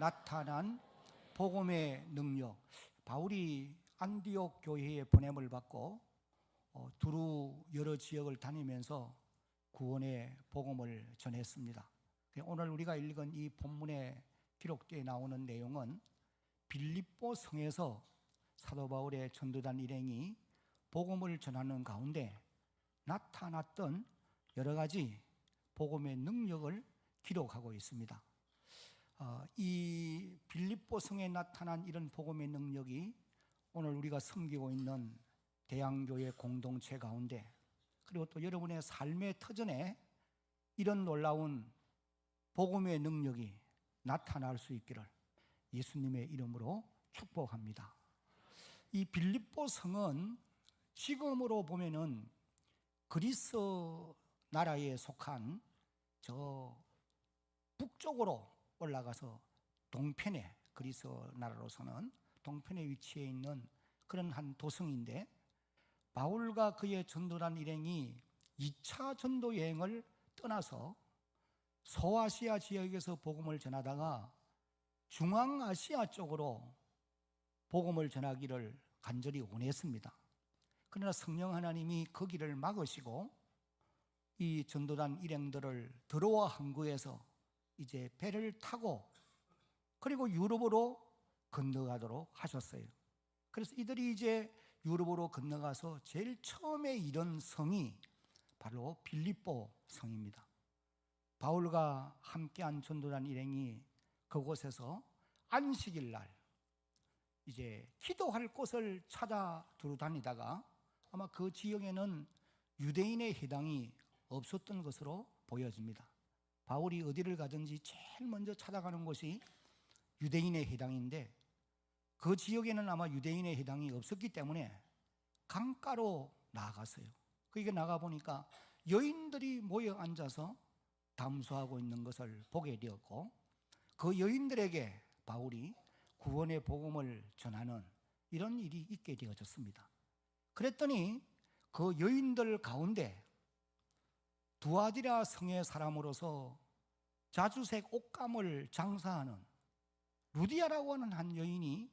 나타난 복음의 능력. 바울이 안디옥 교회에 보냄을 받고 두루 여러 지역을 다니면서 구원의 복음을 전했습니다. 오늘 우리가 읽은 이 본문에 기록되어 나오는 내용은 빌립보 성에서 사도 바울의 전도단 일행이 복음을 전하는 가운데 나타났던 여러 가지 복음의 능력을 기록하고 있습니다. 이 빌립보 성에 나타난 이런 복음의 능력이 오늘 우리가 섬기고 있는 대양교회 공동체 가운데, 그리고 또 여러분의 삶의 터전에 이런 놀라운 복음의 능력이 나타날 수 있기를 예수님의 이름으로 축복합니다. 이 빌립보 성은 지금으로 보면은 그리스 나라에 속한 저 북쪽으로 올라가서 동편에, 그리스 나라로서는 동편에 위치해 있는 그런 한 도성인데, 바울과 그의 전도단 일행이 2차 전도 여행을 떠나서 소아시아 지역에서 복음을 전하다가 중앙아시아 쪽으로 복음을 전하기를 간절히 원했습니다. 그러나 성령 하나님이 그 길을 막으시고 이 전도단 일행들을 드로아 항구에서 이제 배를 타고 그리고 유럽으로 건너가도록 하셨어요. 그래서 이들이 이제 유럽으로 건너가서 제일 처음에 이른 성이 바로 빌립보 성입니다. 바울과 함께한 전도단 일행이 그곳에서 안식일 날 이제 기도할 곳을 찾아 두루 다니다가 아마 그 지역에는 유대인의 해당이 없었던 것으로 보여집니다. 바울이 어디를 가든지 제일 먼저 찾아가는 곳이 유대인의 해당인데, 그 지역에는 아마 유대인의 해당이 없었기 때문에 강가로 나아갔어요. 거기 나가보니까 여인들이 모여 앉아서 담수하고 있는 것을 보게 되었고, 그 여인들에게 바울이 구원의 복음을 전하는 이런 일이 있게 되어졌습니다. 그랬더니 그 여인들 가운데 두아디라 성의 사람으로서 자주색 옷감을 장사하는 루디아라고 하는 한 여인이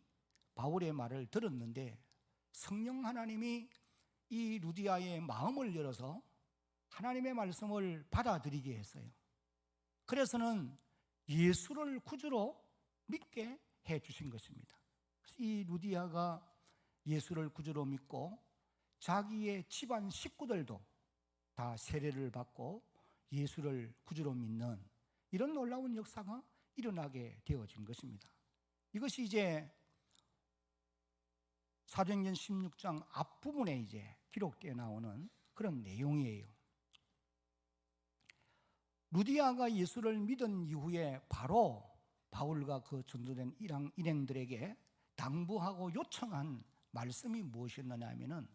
바울의 말을 들었는데, 성령 하나님이 이 루디아의 마음을 열어서 하나님의 말씀을 받아들이게 했어요. 그래서는 예수를 구주로 믿게 해 주신 것입니다. 이 루디아가 예수를 구주로 믿고 자기의 집안 식구들도 다 세례를 받고 예수를 구주로 믿는 이런 놀라운 역사가 일어나게 되어진 것입니다. 이것이 이제 사도행전 16장 앞부분에 이제 기록되어 나오는 그런 내용이에요. 루디아가 예수를 믿은 이후에 바로 바울과 그 전도된 일행들에게 당부하고 요청한 말씀이 무엇이었느냐 하면은,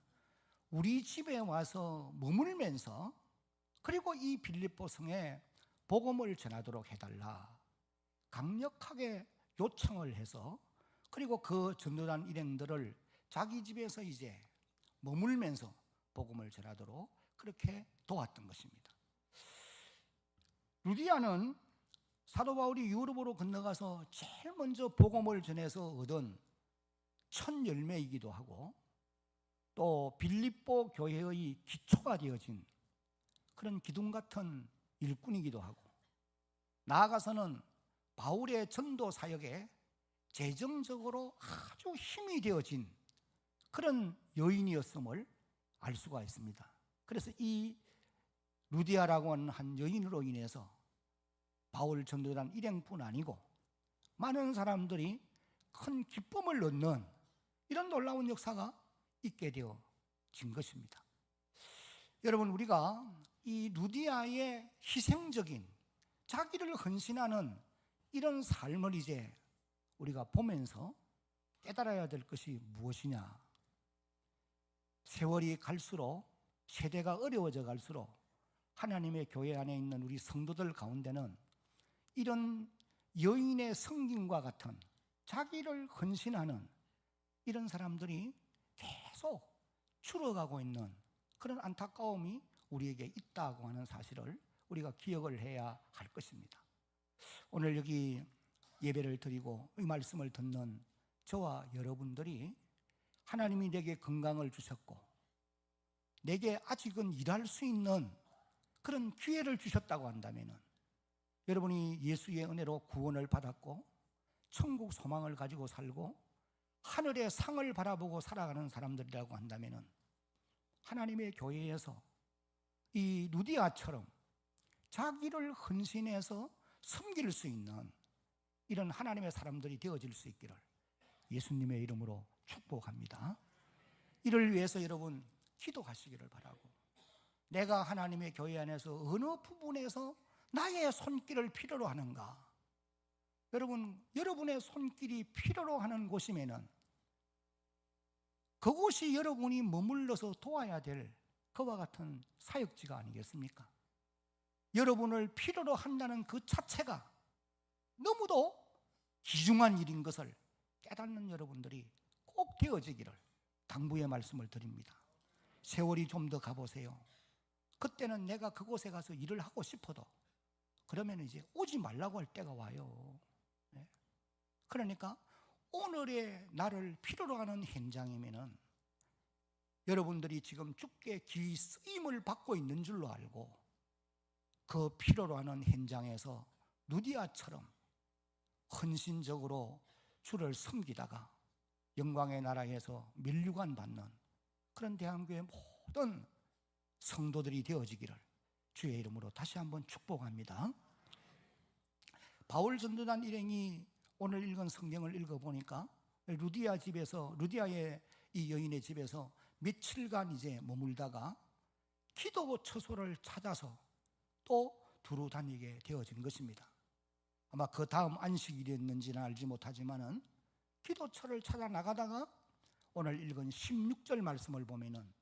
우리 집에 와서 머물면서 그리고 이 빌립보 성에 복음을 전하도록 해달라 강력하게 요청을 해서, 그리고 그 전도단 일행들을 자기 집에서 이제 머물면서 복음을 전하도록 그렇게 도왔던 것입니다. 루디아는 사도 바울이 유럽으로 건너가서 제일 먼저 복음을 전해서 얻은 첫 열매이기도 하고, 또 빌립보 교회의 기초가 되어진 그런 기둥 같은 일꾼이기도 하고, 나아가서는 바울의 전도 사역에 재정적으로 아주 힘이 되어진 그런 여인이었음을 알 수가 있습니다. 그래서 이 루디아라고 하는 한 여인으로 인해서 바울 전도단 일행뿐 아니고 많은 사람들이 큰 기쁨을 얻는 이런 놀라운 역사가 있게 되어진 것입니다. 여러분, 우리가 이 루디아의 희생적인 자기를 헌신하는 이런 삶을 이제 우리가 보면서 깨달아야 될 것이 무엇이냐. 세월이 갈수록, 세대가 어려워져 갈수록 하나님의 교회 안에 있는 우리 성도들 가운데는 이런 여인의 성김과 같은 자기를 헌신하는 이런 사람들이 계속 줄어가고 있는 그런 안타까움이 우리에게 있다고 하는 사실을 우리가 기억을 해야 할 것입니다. 오늘 여기 예배를 드리고 이 말씀을 듣는 저와 여러분들이 하나님이 내게 건강을 주셨고 내게 아직은 일할 수 있는 그런 기회를 주셨다고 한다면 여러분이 예수의 은혜로 구원을 받았고 천국 소망을 가지고 살고 하늘의 상을 바라보고 살아가는 사람들이라고 한다면 하나님의 교회에서 이 루디아처럼 자기를 헌신해서 섬길 수 있는 이런 하나님의 사람들이 되어질 수 있기를 예수님의 이름으로 축복합니다. 이를 위해서 여러분 기도하시기를 바라고, 내가 하나님의 교회 안에서 어느 부분에서 나의 손길을 필요로 하는가, 여러분의 손길이 필요로 하는 곳이면은 그곳이 여러분이 머물러서 도와야 될 그와 같은 사역지가 아니겠습니까? 여러분을 필요로 한다는 그 자체가 너무도 귀중한 일인 것을 깨닫는 여러분들이 꼭 되어지기를 당부의 말씀을 드립니다. 세월이 좀 더 가보세요. 그때는 내가 그곳에 가서 일을 하고 싶어도 그러면 이제 오지 말라고 할 때가 와요. 네. 그러니까 오늘의 나를 필요로 하는 현장이면은 여러분들이 지금 주께 귀 쓰임을 받고 있는 줄로 알고 그 필요로 하는 현장에서 루디아처럼 헌신적으로 주를 섬기다가 영광의 나라에서 면류관 받는 그런 대한교회 모든 성도들이 되어지기를 주의 이름으로 다시 한번 축복합니다. 바울 전도단 일행이 오늘 읽은 성경을 읽어보니까 루디아의 이 여인의 집에서 며칠간 이제 머물다가 기도 처소를 찾아서 또 두루 다니게 되어진 것입니다. 아마 그 다음 안식일이었는지는 알지 못하지만은 기도처를 찾아 나가다가 오늘 읽은 16절 말씀을 보면은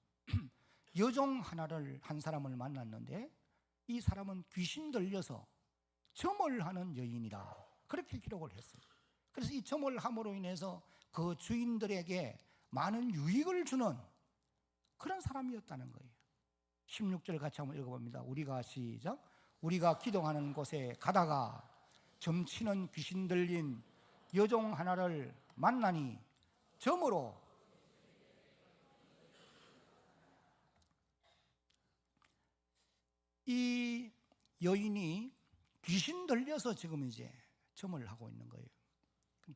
여종 한 사람을 만났는데 이 사람은 귀신 들려서 점을 하는 여인이라 그렇게 기록을 했어요. 그래서 이 점을 함으로 인해서 그 주인들에게 많은 유익을 주는 그런 사람이었다는 거예요. 16절 같이 한번 읽어봅니다. 우리가 시작. 우리가 기도하는 곳에 가다가 점치는 귀신 들린 여종 하나를 만나니 점으로 이 여인이 귀신 들려서 지금 이제 점을 하고 있는 거예요.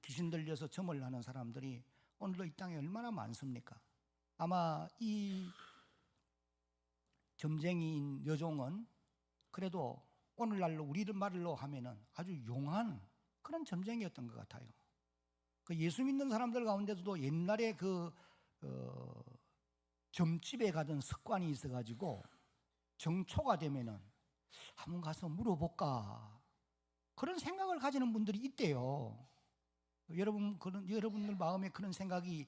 귀신 들려서 점을 하는 사람들이 오늘도 이 땅에 얼마나 많습니까? 아마 이 점쟁이인 여종은 그래도 오늘날로 우리 말로 하면은 아주 용한 그런 점쟁이였던 것 같아요. 그 예수 믿는 사람들 가운데서도 옛날에 점집에 가던 습관이 있어가지고 정초가 되면은 한번 가서 물어볼까 그런 생각을 가지는 분들이 있대요. 여러분들 마음에 그런 생각이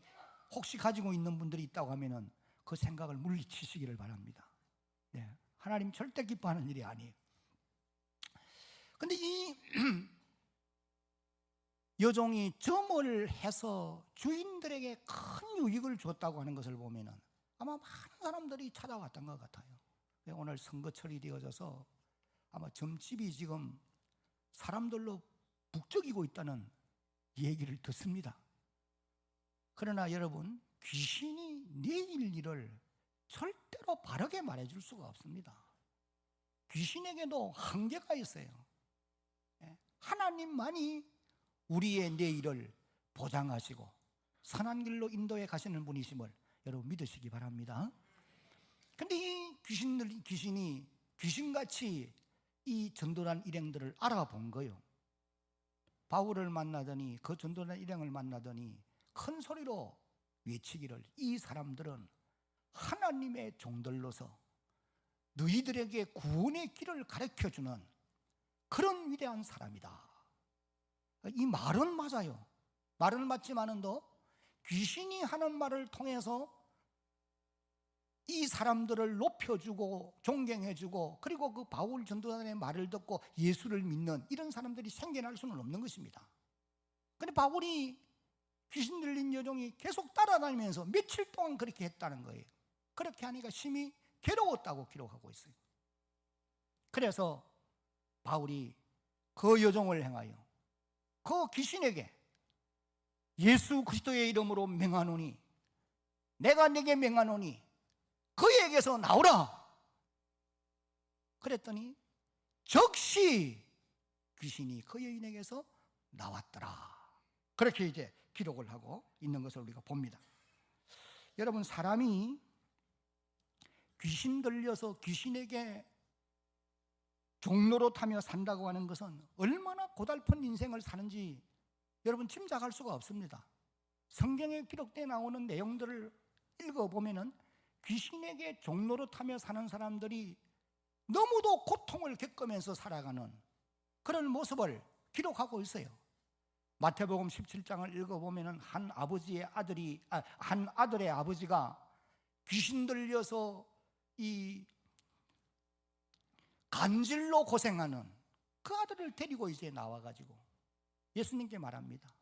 혹시 가지고 있는 분들이 있다고 하면은 그 생각을 물리치시기를 바랍니다. 네, 하나님 절대 기뻐하는 일이 아니에요. 근데 이 여종이 점을 해서 주인들에게 큰 유익을 줬다고 하는 것을 보면은 아마 많은 사람들이 찾아왔던 것 같아요. 오늘 선거철이 되어져서 아마 점집이 지금 사람들로 북적이고 있다는 얘기를 듣습니다. 그러나 여러분, 귀신이 내일 일을 절대로 바르게 말해줄 수가 없습니다. 귀신에게도 한계가 있어요. 하나님만이 우리의 내일을 보장하시고 선한 길로 인도해 가시는 분이심을 여러분 믿으시기 바랍니다. 근데 이 귀신이 귀신같이 이 전도단 일행들을 알아본 거예요. 바울을 만나더니 그 전도단 일행을 만나더니 큰 소리로 외치기를 이 사람들은 하나님의 종들로서 너희들에게 구원의 길을 가르쳐주는 그런 위대한 사람이다. 이 말은 맞아요. 말은 맞지만은도 귀신이 하는 말을 통해서 이 사람들을 높여주고 존경해주고 그리고 그 바울 전도단의 말을 듣고 예수를 믿는 이런 사람들이 생겨날 수는 없는 것입니다. 그런데 바울이 귀신 들린 여종이 계속 따라다니면서 며칠 동안 그렇게 했다는 거예요. 그렇게 하니까 심히 괴로웠다고 기록하고 있어요. 그래서 바울이 그 여종을 향하여 그 귀신에게 예수 그리스도의 이름으로 명하노니, 내가 네게 명하노니 그에게서 나오라. 그랬더니 즉시 귀신이 그 여인에게서 나왔더라. 그렇게 이제 기록을 하고 있는 것을 우리가 봅니다. 여러분, 사람이 귀신 들려서 귀신에게 종로로 타며 산다고 하는 것은 얼마나 고달픈 인생을 사는지 여러분 짐작할 수가 없습니다. 성경에 기록되어 나오는 내용들을 읽어보면은 귀신에게 종로로 타며 사는 사람들이 너무도 고통을 겪으면서 살아가는 그런 모습을 기록하고 있어요. 마태복음 17장을 읽어보면은 한 아들의 아버지가 귀신 들려서 이 간질로 고생하는 그 아들을 데리고 이제 나와가지고 예수님께 말합니다.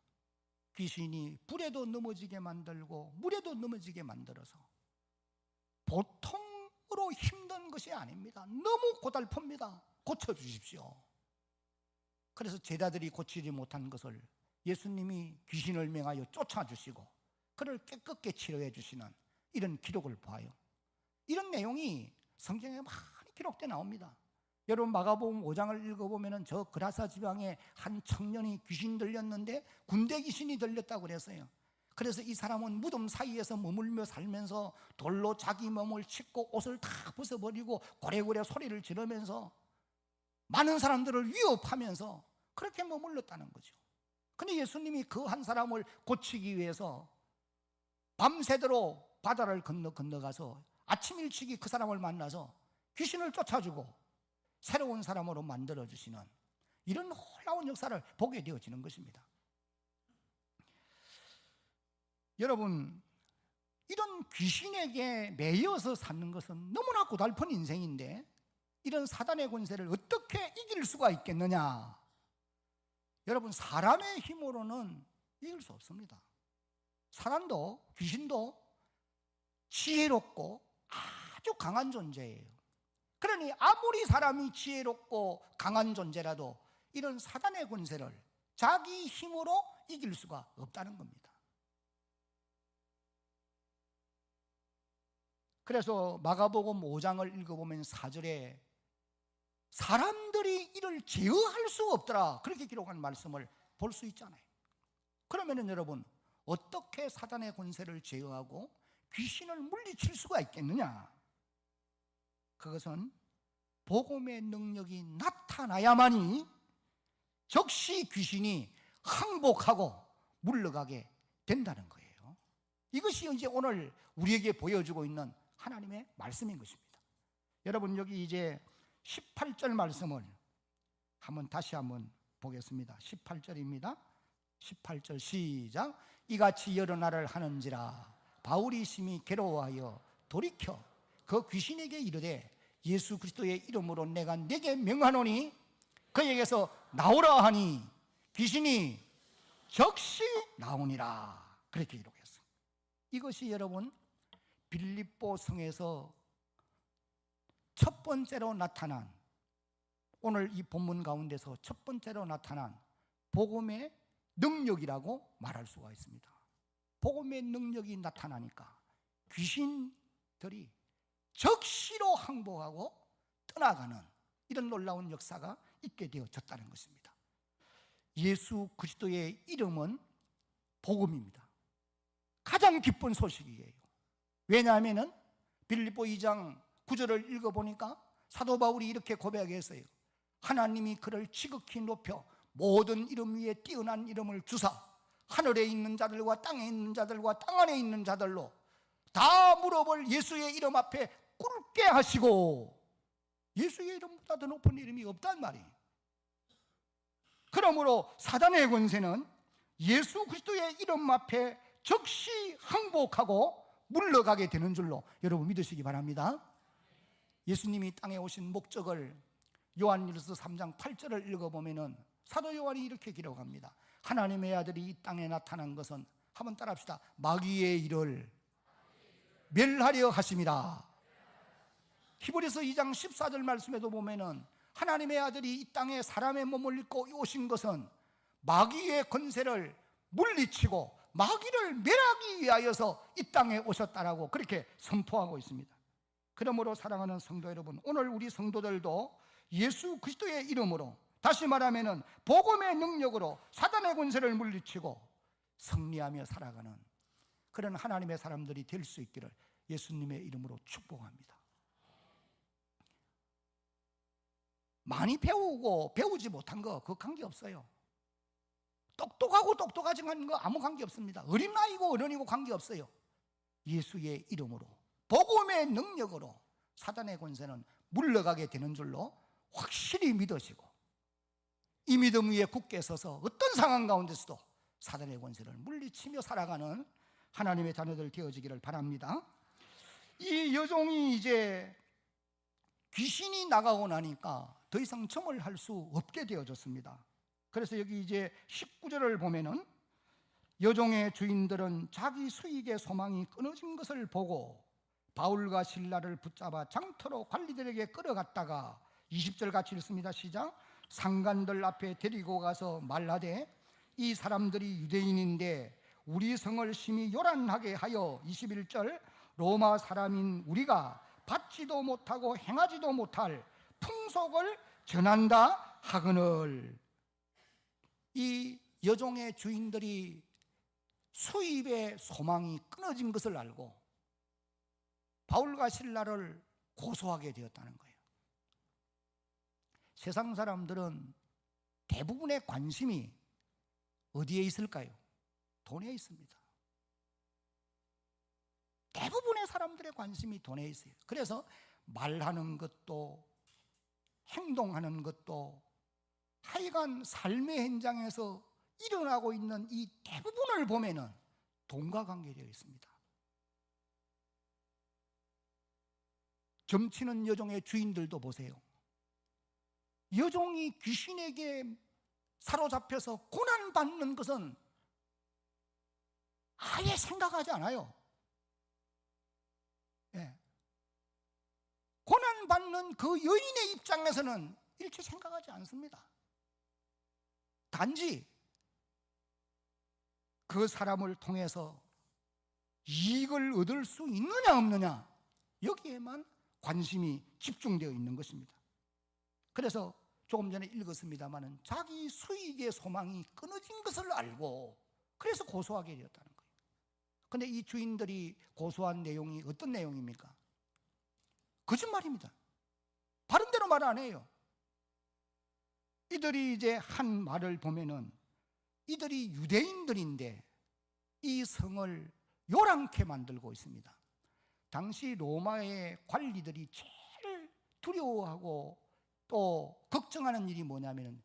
귀신이 불에도 넘어지게 만들고 물에도 넘어지게 만들어서 보통으로 힘든 것이 아닙니다. 너무 고달픕니다. 고쳐주십시오. 그래서 제자들이 고치지 못한 것을 예수님이 귀신을 명하여 쫓아주시고 그를 깨끗게 치료해 주시는 이런 기록을 봐요. 이런 내용이 성경에 많이 기록되어 나옵니다. 여러분, 마가복음 5장을 읽어보면 저 그라사 지방에 한 청년이 귀신 들렸는데 군대 귀신이 들렸다고 그랬어요. 그래서 이 사람은 무덤 사이에서 머물며 살면서 돌로 자기 몸을 씻고 옷을 다 벗어버리고 고래고래 소리를 지르면서 많은 사람들을 위협하면서 그렇게 머물렀다는 거죠. 근데 예수님이 그 한 사람을 고치기 위해서 밤새도록 바다를 건너가서 아침 일찍이 그 사람을 만나서 귀신을 쫓아주고 새로운 사람으로 만들어주시는 이런 놀라운 역사를 보게 되어지는 것입니다. 여러분, 이런 귀신에게 매여서 사는 것은 너무나 고달픈 인생인데 이런 사단의 권세를 어떻게 이길 수가 있겠느냐? 여러분, 사람의 힘으로는 이길 수 없습니다. 사람도 귀신도 지혜롭고 아주 강한 존재예요. 그러니 아무리 사람이 지혜롭고 강한 존재라도 이런 사단의 권세를 자기 힘으로 이길 수가 없다는 겁니다. 그래서 마가복음 5장을 읽어보면 4절에 사람들이 이를 제어할 수 없더라 그렇게 기록한 말씀을 볼 수 있잖아요. 그러면 여러분, 어떻게 사단의 권세를 제어하고 귀신을 물리칠 수가 있겠느냐? 그것은 복음의 능력이 나타나야만이 즉시 귀신이 항복하고 물러가게 된다는 거예요. 이것이 이제 오늘 우리에게 보여주고 있는 하나님의 말씀인 것입니다. 여러분, 여기 이제 18절 말씀을 다시 한번 보겠습니다. 18절입니다. 18절 시작. 이같이 여러 날을 하는지라 바울이 심히 괴로워하여 돌이켜 그 귀신에게 이르되 예수 그리스도의 이름으로 내가 네게 명하노니 그에게서 나오라 하니 귀신이 즉시 나오니라. 그렇게 기록했어요. 이것이 여러분 빌립보 성에서 첫 번째로 나타난, 오늘 이 본문 가운데서 첫 번째로 나타난 복음의 능력이라고 말할 수가 있습니다. 복음의 능력이 나타나니까 귀신들이 즉시로 항복하고 떠나가는 이런 놀라운 역사가 있게 되어졌다는 것입니다. 예수 그리스도의 이름은 복음입니다. 가장 기쁜 소식이에요. 왜냐하면 빌립보 2장 9절을 읽어보니까 사도 바울이 이렇게 고백했어요. 하나님이 그를 지극히 높여 모든 이름 위에 뛰어난 이름을 주사 하늘에 있는 자들과 땅에 있는 자들과 땅 안에 있는 자들로 다 무릎을 예수의 이름 앞에 꿇게 하시고, 예수의 이름보다 더 높은 이름이 없단 말이에요. 그러므로 사단의 권세는 예수 그리스도의 이름 앞에 즉시 항복하고 물러가게 되는 줄로 여러분 믿으시기 바랍니다. 예수님이 땅에 오신 목적을 요한일서 3장 8절을 읽어보면 사도 요한이 이렇게 기록합니다. 하나님의 아들이 이 땅에 나타난 것은, 한번 따라합시다, 마귀의 일을 멸하려 하심이라. 히브리서 2장 14절 말씀에도 보면은 하나님의 아들이 이 땅에 사람의 몸을 입고 오신 것은 마귀의 권세를 물리치고 마귀를 멸하기 위하여서 이 땅에 오셨다라고 그렇게 선포하고 있습니다. 그러므로 사랑하는 성도 여러분, 오늘 우리 성도들도 예수 그리스도의 이름으로, 다시 말하면 복음의 능력으로 사단의 권세를 물리치고 승리하며 살아가는 그런 하나님의 사람들이 될 수 있기를 예수님의 이름으로 축복합니다. 많이 배우고 배우지 못한 거 그거 관계없어요. 똑똑하고 똑똑하지 않은 거 아무 관계없습니다. 어린 아이고 어른이고 관계없어요. 예수의 이름으로 복음의 능력으로 사단의 권세는 물러가게 되는 줄로 확실히 믿으시고, 이 믿음 위에 굳게 서서 어떤 상황 가운데서도 사단의 권세를 물리치며 살아가는 하나님의 자녀들 되어지기를 바랍니다. 이 여종이 이제 귀신이 나가고 나니까 더 이상 점을 할 수 없게 되어졌습니다. 그래서 여기 이제 19절을 보면은 여종의 주인들은 자기 수익의 소망이 끊어진 것을 보고 바울과 실라를 붙잡아 장터로 관리들에게 끌어갔다가 20절 같이 읽습니다. 시작. 상관들 앞에 데리고 가서 말하되 이 사람들이 유대인인데 우리 성을 심히 요란하게 하여 21절 로마 사람인 우리가 받지도 못하고 행하지도 못할 풍속을 전한다 하거늘. 이 여종의 주인들이 수입의 소망이 끊어진 것을 알고 바울과 실라를 고소하게 되었다는 거예요. 세상 사람들은 대부분의 관심이 어디에 있을까요? 돈에 있습니다. 대부분의 사람들의 관심이 돈에 있어요. 그래서 말하는 것도 행동하는 것도 하여간 삶의 현장에서 일어나고 있는 이 대부분을 보면은 돈과 관계되어 있습니다. 점치는 여종의 주인들도 보세요. 여종이 귀신에게 사로잡혀서 고난받는 것은 아예 생각하지 않아요. 예. 고난받는 그 여인의 입장에서는 이렇게 생각하지 않습니다. 단지 그 사람을 통해서 이익을 얻을 수 있느냐 없느냐, 여기에만 관심이 집중되어 있는 것입니다. 그래서 조금 전에 읽었습니다마는 자기 수익의 소망이 끊어진 것을 알고 그래서 고소하게 되었다는 거예요. 그런데 이 주인들이 고소한 내용이 어떤 내용입니까? 거짓말입니다. 바른 대로 말 안 해요. 이들이 이제 한 말을 보면은 이들이 유대인들인데 이 성을 요란케 만들고 있습니다. 당시 로마의 관리들이 제일 두려워하고 또 걱정하는 일이 뭐냐면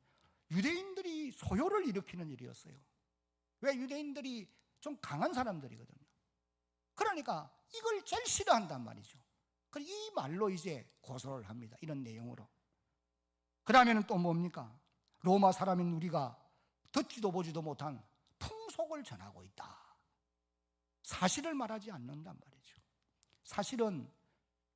유대인들이 소요를 일으키는 일이었어요. 왜? 유대인들이 좀 강한 사람들이거든요. 그러니까 이걸 제일 싫어한단 말이죠. 그래서 이 말로 이제 고소를 합니다. 이런 내용으로. 그러면 또 뭡니까? 로마 사람인 우리가 듣지도 보지도 못한 풍속을 전하고 있다. 사실을 말하지 않는단 말이죠. 사실은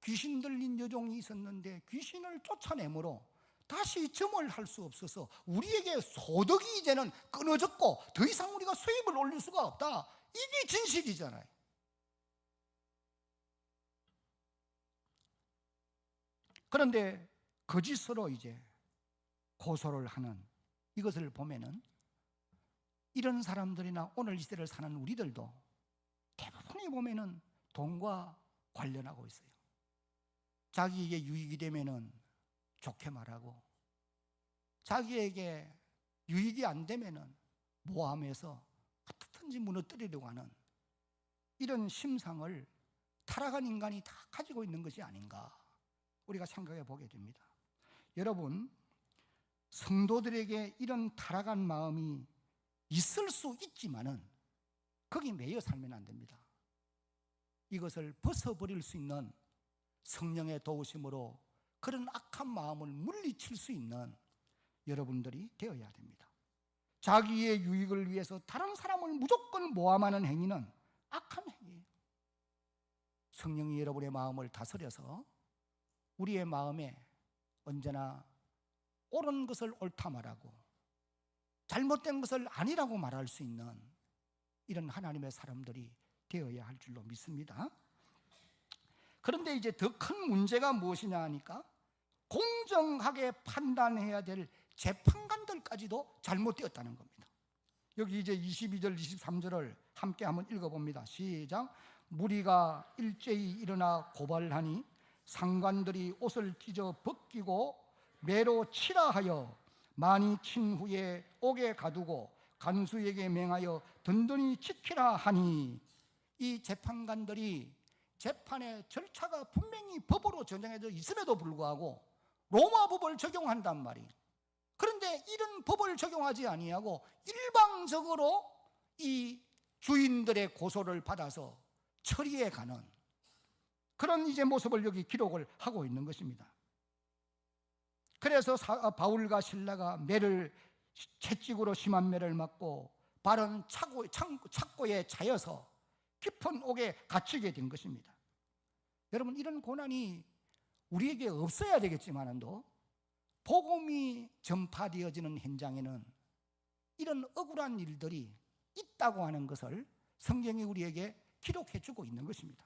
귀신 들린 여종이 있었는데 귀신을 쫓아내므로 다시 점을 할 수 없어서 우리에게 소득이 이제는 끊어졌고 더 이상 우리가 수입을 올릴 수가 없다. 이게 진실이잖아요. 그런데 거짓으로 이제 고소를 하는 이것을 보면은 이런 사람들이나 오늘 이 시대를 사는 우리들도 대부분이 보면은 돈과 관련하고 있어요. 자기에게 유익이 되면은 좋게 말하고 자기에게 유익이 안 되면은 모함해서 어떻든지 무너뜨리려고 하는 이런 심상을 타락한 인간이 다 가지고 있는 것이 아닌가 우리가 생각해 보게 됩니다. 여러분, 성도들에게 이런 타락한 마음이 있을 수 있지만은 거기 매여 살면 안 됩니다. 이것을 벗어버릴 수 있는 성령의 도우심으로 그런 악한 마음을 물리칠 수 있는 여러분들이 되어야 됩니다. 자기의 유익을 위해서 다른 사람을 무조건 모함하는 행위는 악한 행위예요. 성령이 여러분의 마음을 다스려서 우리의 마음에 언제나 옳은 것을 옳다 말하고 잘못된 것을 아니라고 말할 수 있는 이런 하나님의 사람들이 되어야 할 줄로 믿습니다. 그런데 이제 더 큰 문제가 무엇이냐 하니까 공정하게 판단해야 될 재판관들까지도 잘못되었다는 겁니다. 여기 이제 22절 23절을 함께 한번 읽어봅니다. 시작. 무리가 일제히 일어나 고발하니 상관들이 옷을 찢어 벗기고 매로 치라 하여 많이 친 후에 옥에 가두고 간수에게 맹하여 든든히 지키라 하니, 이 재판관들이 재판의 절차가 분명히 법으로 정해져 있음에도 불구하고 로마 법을 적용한단 말이에요. 그런데 이런 법을 적용하지 아니하고 일방적으로 이 주인들의 고소를 받아서 처리해 가는 그런 이제 모습을 여기 기록을 하고 있는 것입니다. 그래서 바울과 실라가 매를 채찍으로 심한 매를 맞고 발은 착고에 차여서 깊은 옥에 갇히게 된 것입니다. 여러분, 이런 고난이 우리에게 없어야 되겠지만도 복음이 전파되어지는 현장에는 이런 억울한 일들이 있다고 하는 것을 성경이 우리에게 기록해 주고 있는 것입니다.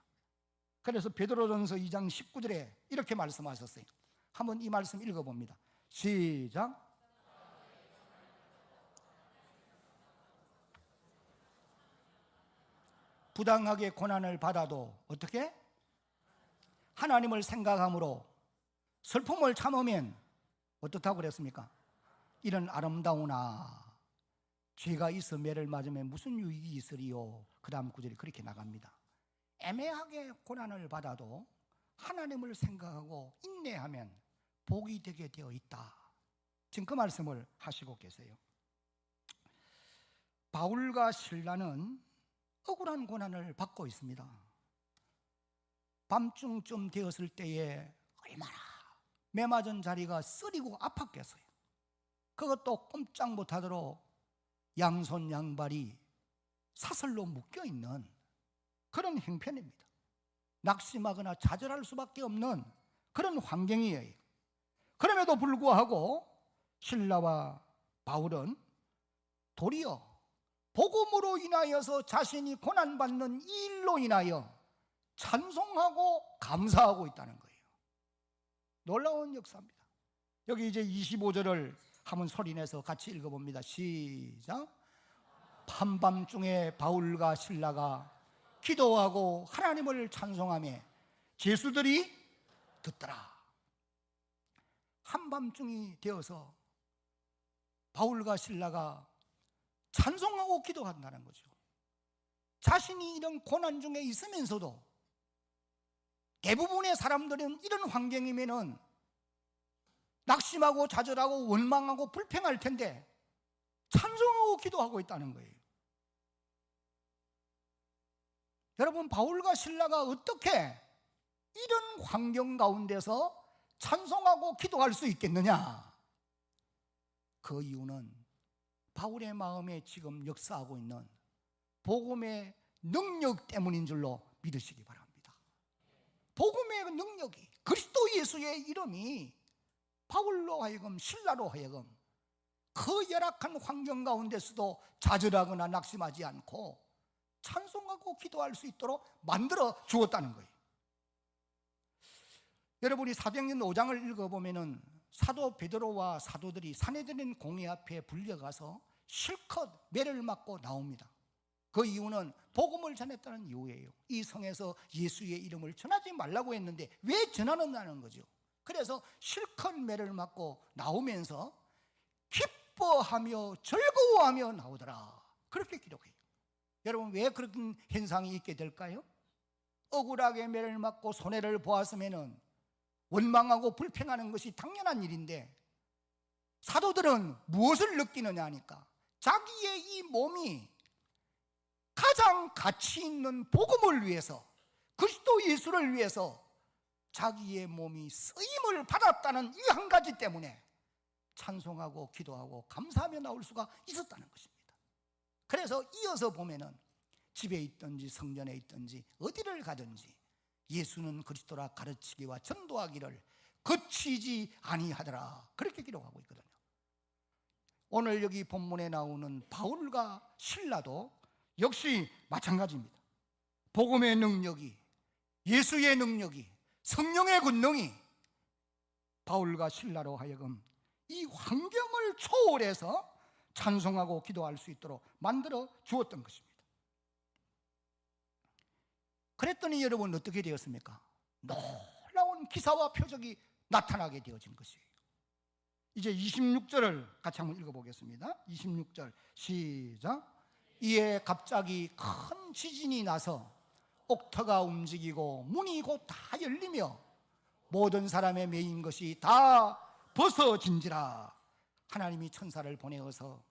그래서 베드로전서 2장 19절에 이렇게 말씀하셨어요. 한번 이 말씀 읽어봅니다. 시작. 부당하게 고난을 받아도 어떻게? 하나님을 생각함으로 슬픔을 참으면 어떻다고 그랬습니까? 이런 아름다우나 죄가 있어 매를 맞으면 무슨 유익이 있으리요? 그 다음 구절이 그렇게 나갑니다. 애매하게 고난을 받아도 하나님을 생각하고 인내하면 복이 되게 되어 있다. 지금 그 말씀을 하시고 계세요. 바울과 실라는 억울한 고난을 받고 있습니다. 밤중쯤 되었을 때에 얼마나 매맞은 자리가 쓰리고 아팠겠어요. 그것도 꼼짝 못하도록 양손 양발이 사슬로 묶여있는 그런 형편입니다. 낙심하거나 좌절할 수밖에 없는 그런 환경이에요. 그럼에도 불구하고 실라와 바울은 도리어 복음으로 인하여서 자신이 고난받는 이 일로 인하여 찬송하고 감사하고 있다는 거예요. 놀라운 역사입니다. 여기 이제 25절을 한번 소리내서 같이 읽어봅니다. 시작. 한밤중에 바울과 실라가 기도하고 하나님을 찬송하며 제수들이 듣더라. 한밤중이 되어서 바울과 실라가 찬송하고 기도한다는 거죠. 자신이 이런 고난 중에 있으면서도 대부분의 사람들은 이런 환경이면은 낙심하고 좌절하고 원망하고 불평할 텐데 찬송하고 기도하고 있다는 거예요. 여러분, 바울과 실라가 어떻게 이런 환경 가운데서 찬송하고 기도할 수 있겠느냐? 그 이유는 바울의 마음에 지금 역사하고 있는 복음의 능력 때문인 줄로 믿으시기 바랍니다. 복음의 능력이, 그리스도 예수의 이름이 바울로 하여금 실라로 하여금 그 열악한 환경 가운데서도 좌절하거나 낙심하지 않고 찬송하고 기도할 수 있도록 만들어 주었다는 거예요. 여러분이 사도행전 5장을 읽어보면은 사도 베드로와 사도들이 사내들인 공회 앞에 불려가서 실컷 매를 맞고 나옵니다. 그 이유는 복음을 전했다는 이유예요. 이 성에서 예수의 이름을 전하지 말라고 했는데 왜 전하는다는 거죠. 그래서 실컷 매를 맞고 나오면서 기뻐하며 즐거워하며 나오더라. 그렇게 기록해요. 여러분, 왜 그런 현상이 있게 될까요? 억울하게 매를 맞고 손해를 보았으면은 원망하고 불평하는 것이 당연한 일인데 사도들은 무엇을 느끼느냐 하니까 자기의 이 몸이 가장 가치 있는 복음을 위해서, 그리스도 예수를 위해서 자기의 몸이 쓰임을 받았다는 이 한 가지 때문에 찬송하고 기도하고 감사하며 나올 수가 있었다는 것입니다. 그래서 이어서 보면은 집에 있든지 성전에 있든지 어디를 가든지 예수는 그리스도라 가르치기와 전도하기를 그치지 아니하더라. 그렇게 기록하고 있거든요. 오늘 여기 본문에 나오는 바울과 실라도 역시 마찬가지입니다. 복음의 능력이, 예수의 능력이, 성령의 권능이 바울과 실라로 하여금 이 환경을 초월해서 찬송하고 기도할 수 있도록 만들어 주었던 것입니다. 그랬더니 여러분 어떻게 되었습니까? 놀라운 기사와 표적이 나타나게 되어진 것이에요. 이제 26절을 같이 한번 읽어보겠습니다. 26절 시작. 이에 갑자기 큰 지진이 나서 옥터가 움직이고 문이 곧 다 열리며 모든 사람의 매인 것이 다 벗어진지라. 하나님이 천사를 보내어서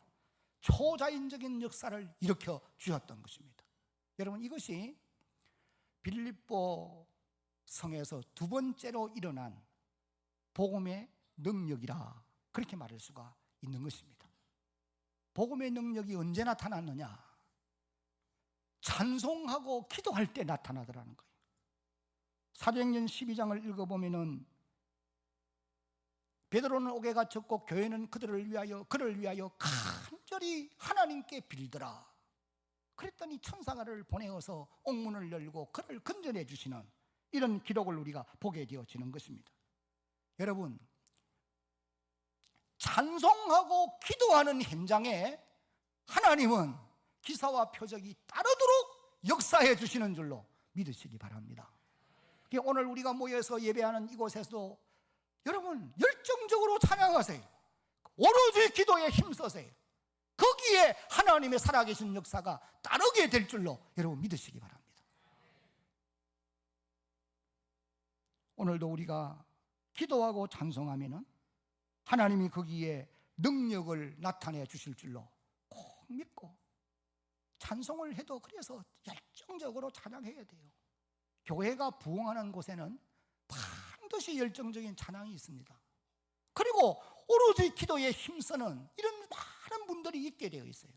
초자연적인 역사를 일으켜 주셨던 것입니다. 여러분, 이것이 빌립보 성에서 두 번째로 일어난 복음의 능력이라 그렇게 말할 수가 있는 것입니다. 복음의 능력이 언제 나타났느냐? 찬송하고 기도할 때 나타나더라는 거예요. 사도행전 12장을 읽어보면은 베드로는 옥에 갇혔고 교회는 그를 위하여 간절히 하나님께 빌더라. 그랬더니 천사를 보내어서 옥문을 열고 그를 건져내 주시는 이런 기록을 우리가 보게 되어지는 것입니다. 여러분, 찬송하고 기도하는 현장에 하나님은 기사와 표적이 따르도록 역사해 주시는 줄로 믿으시기 바랍니다. 오늘 우리가 모여서 예배하는 이곳에서도 여러분 열정적으로 찬양하세요. 오로지 기도에 힘써세요. 거기에 하나님의 살아계신 역사가 따르게 될 줄로 여러분 믿으시기 바랍니다. 오늘도 우리가 기도하고 찬송하면은 하나님이 거기에 능력을 나타내 주실 줄로 꼭 믿고 찬송을 해도 그래서 열정적으로 찬양해야 돼요. 교회가 부흥하는 곳에는 반드시 열정적인 찬양이 있습니다. 그리고 오로지 기도에 힘쓰는 이런 많은 분들이 있게 되어 있어요.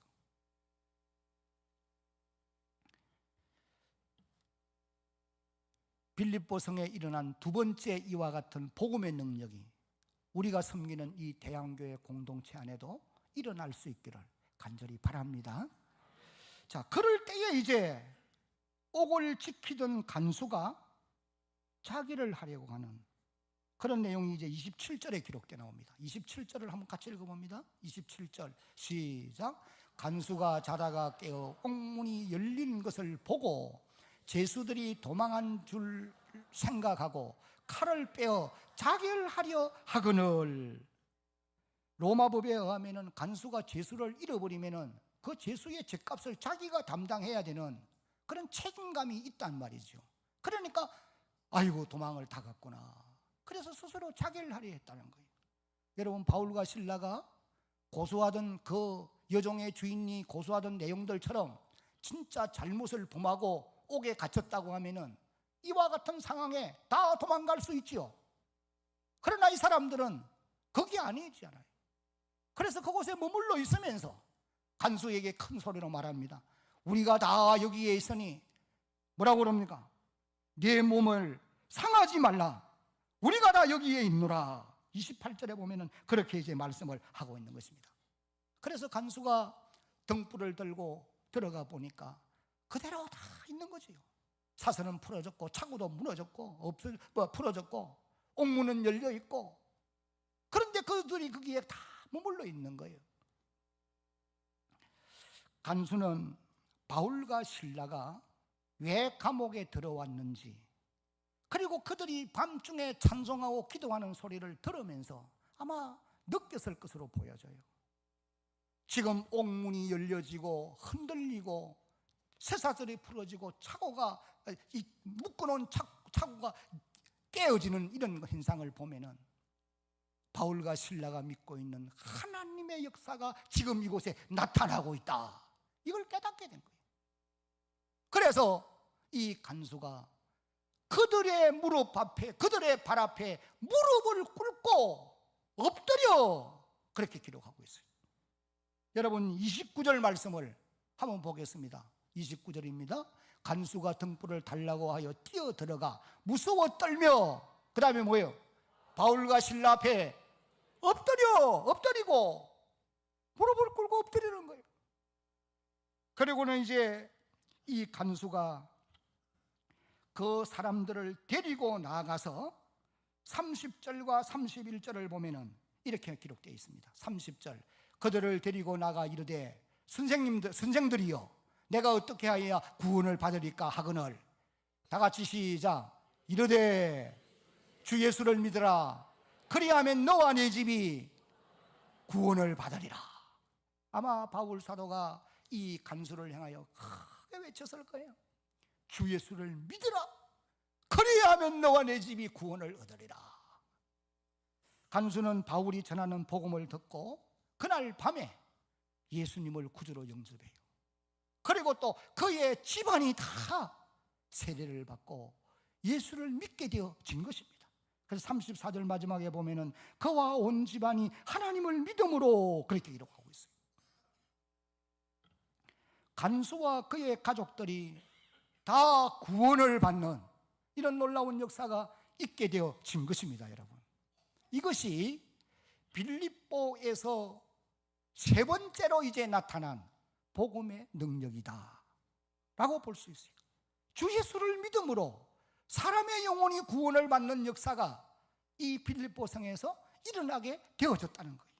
빌립보 성에 일어난 두 번째 이와 같은 복음의 능력이 우리가 섬기는 이 대양교회 공동체 안에도 일어날 수 있기를 간절히 바랍니다. 자, 그럴 때에 이제 옥을 지키던 간수가 자기를 하려고 하는 그런 내용이 이제 27절에 기록되어 나옵니다. 27절을 한번 같이 읽어봅니다. 27절 시작. 간수가 자다가 깨어 옥문이 열린 것을 보고 제수들이 도망한 줄 생각하고 칼을 빼어 자결하려 하거늘. 로마법에 의하면 간수가 제수를 잃어버리면 그 제수의 죗값을 자기가 담당해야 되는 그런 책임감이 있단 말이죠. 그러니까 아이고 도망을 다 갔구나. 그래서 스스로 자결을 하려 했다는 거예요. 여러분, 바울과 실라가 고소하던 그 여종의 주인이 고소하던 내용들처럼 진짜 잘못을 범하고 옥에 갇혔다고 하면은 이와 같은 상황에 다 도망갈 수 있지요. 그러나 이 사람들은 거기 아니잖아요. 그래서 그곳에 머물러 있으면서 간수에게 큰 소리로 말합니다. 우리가 다 여기에 있으니 뭐라고 그럽니까? 네 몸을 상하지 말라. 우리가 다 여기에 있노라. 28절에 보면은 그렇게 이제 말씀을 하고 있는 것입니다. 그래서 간수가 등불을 들고 들어가 보니까 그대로 다 있는 거지요. 사슬은 풀어졌고 창구도 무너졌고 풀어졌고 옥문은 열려 있고, 그런데 그들이 거기에 다 머물러 있는 거예요. 간수는 바울과 실라가 왜 감옥에 들어왔는지, 그리고 그들이 밤중에 찬송하고 기도하는 소리를 들으면서 아마 느꼈을 것으로 보여져요. 지금 옥문이 열려지고 흔들리고 쇠사슬이 풀어지고 묶어놓은 차고가 깨어지는 이런 현상을 보면은 바울과 실라가 믿고 있는 하나님의 역사가 지금 이곳에 나타나고 있다, 이걸 깨닫게 된 거예요. 그래서 이 간수가 그들의 무릎 앞에, 그들의 발 앞에 무릎을 꿇고 엎드려 그렇게 기록하고 있어요. 여러분, 29절 말씀을 한번 보겠습니다. 29절입니다. 간수가 등불을 달라고 하여 뛰어 들어가 무서워 떨며, 그 다음에 뭐예요? 바울과 실라 앞에 엎드리고 무릎을 꿇고 엎드리는 거예요. 그리고는 이제 이 간수가 그 사람들을 데리고 나가서 30절과 31절을 보면은 이렇게 기록되어 있습니다. 30절, 그들을 데리고 나가 이르되 선생들이여 내가 어떻게 하여야 구원을 받으리까 하거늘. 다 같이 시작. 이르되 주 예수를 믿으라. 그리하면 너와 네 집이 구원을 받으리라. 아마 바울 사도가 이 간수를 향하여 크게 외쳤을 거예요. 주 예수를 믿으라. 그리하면 너와 내 집이 구원을 얻으리라. 간수는 바울이 전하는 복음을 듣고 그날 밤에 예수님을 구주로 영접해요. 그리고 또 그의 집안이 다 세례를 받고 예수를 믿게 되어진 것입니다. 그래서 34절 마지막에 보면은 그와 온 집안이 하나님을 믿음으로 그렇게 기록하고 있어요. 간수와 그의 가족들이 다 구원을 받는 이런 놀라운 역사가 있게 되어진 것입니다, 여러분. 이것이 빌립보에서 세 번째로 이제 나타난 복음의 능력이다 라고 볼 수 있어요. 주 예수를 믿음으로 사람의 영혼이 구원을 받는 역사가 이 빌립보 성에서 일어나게 되어졌다는 거예요.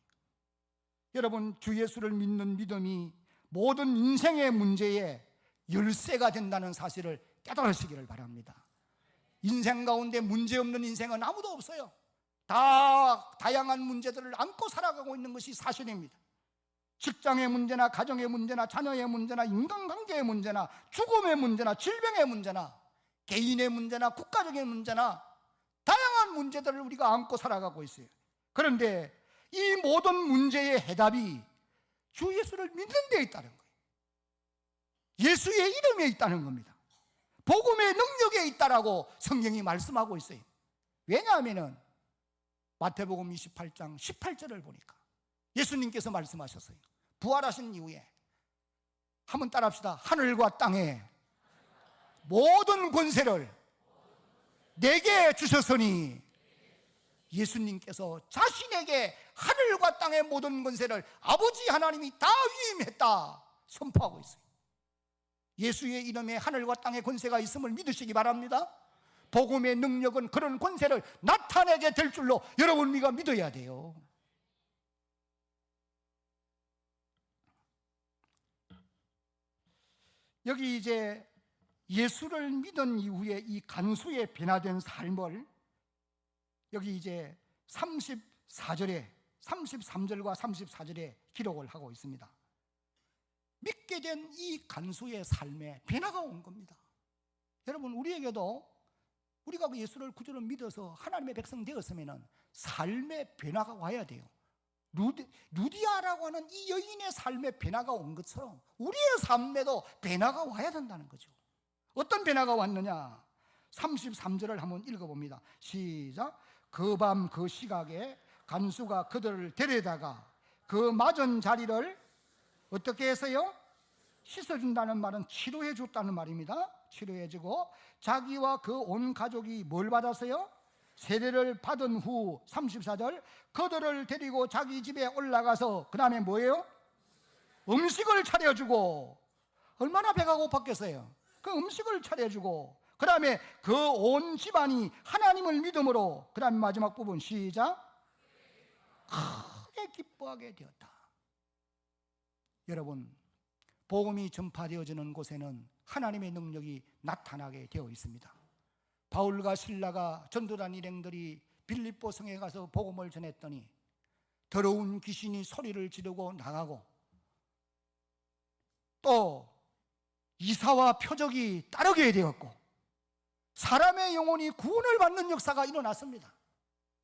여러분, 주 예수를 믿는 믿음이 모든 인생의 문제에 열쇠가 된다는 사실을 깨달으시기를 바랍니다. 인생 가운데 문제없는 인생은 아무도 없어요. 다 다양한 문제들을 안고 살아가고 있는 것이 사실입니다. 직장의 문제나 가정의 문제나 자녀의 문제나 인간관계의 문제나 죽음의 문제나 질병의 문제나 개인의 문제나 국가적인 문제나 다양한 문제들을 우리가 안고 살아가고 있어요. 그런데 이 모든 문제의 해답이 주 예수를 믿는 데 있다는 거예요. 예수의 이름에 있다는 겁니다. 복음의 능력에 있다라고 성경이 말씀하고 있어요. 왜냐하면 마태복음 28장 18절을 보니까 예수님께서 말씀하셨어요. 부활하신 이후에 한번 따라합시다. 하늘과 땅에 모든 권세를 내게 주셨으니, 예수님께서 자신에게 하늘과 땅의 모든 권세를 아버지 하나님이 다 위임했다 선포하고 있어요. 예수의 이름에 하늘과 땅의 권세가 있음을 믿으시기 바랍니다. 복음의 능력은 그런 권세를 나타내게 될 줄로 여러분 우리가 믿어야 돼요. 여기 이제 예수를 믿은 이후에 이 간수의 변화된 삶을 여기 이제 33절과 34절에 기록을 하고 있습니다. 믿게 된 이 간수의 삶에 변화가 온 겁니다. 여러분, 우리에게도 우리가 예수를 구주로 믿어서 하나님의 백성 되었으면 삶의 변화가 와야 돼요. 루디아라고 하는 이 여인의 삶의 변화가 온 것처럼 우리의 삶에도 변화가 와야 된다는 거죠. 어떤 변화가 왔느냐? 33절을 한번 읽어봅니다. 시작. 그 밤 그 시각에 간수가 그들을 데려다가 그 맞은 자리를 어떻게 했어요? 씻어준다는 말은 치료해 줬다는 말입니다. 치료해주고 자기와 그 온 가족이 뭘 받았어요? 세례를 받은 후 34절 그들을 데리고 자기 집에 올라가서 그 다음에 뭐예요? 음식을 차려주고, 얼마나 배가 고팠겠어요. 그 음식을 차려주고 그 다음에 그 온 집안이 하나님을 믿음으로, 그 다음에 마지막 부분 시작. 크게 기뻐하게 되었다. 여러분, 복음이 전파되어지는 곳에는 하나님의 능력이 나타나게 되어 있습니다. 바울과 실라가 전도단 일행들이 빌립보 성에 가서 복음을 전했더니 더러운 귀신이 소리를 지르고 나가고, 또 이사와 표적이 따르게 되었고 사람의 영혼이 구원을 받는 역사가 일어났습니다.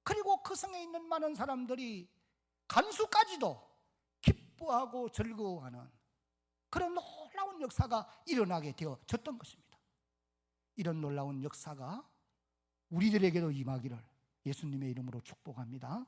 그리고 그 성에 있는 많은 사람들이 간수까지도 기뻐하고 즐거워하는 그런 놀라운 역사가 일어나게 되어졌던 것입니다. 이런 놀라운 역사가 우리들에게도 임하기를 예수님의 이름으로 축복합니다.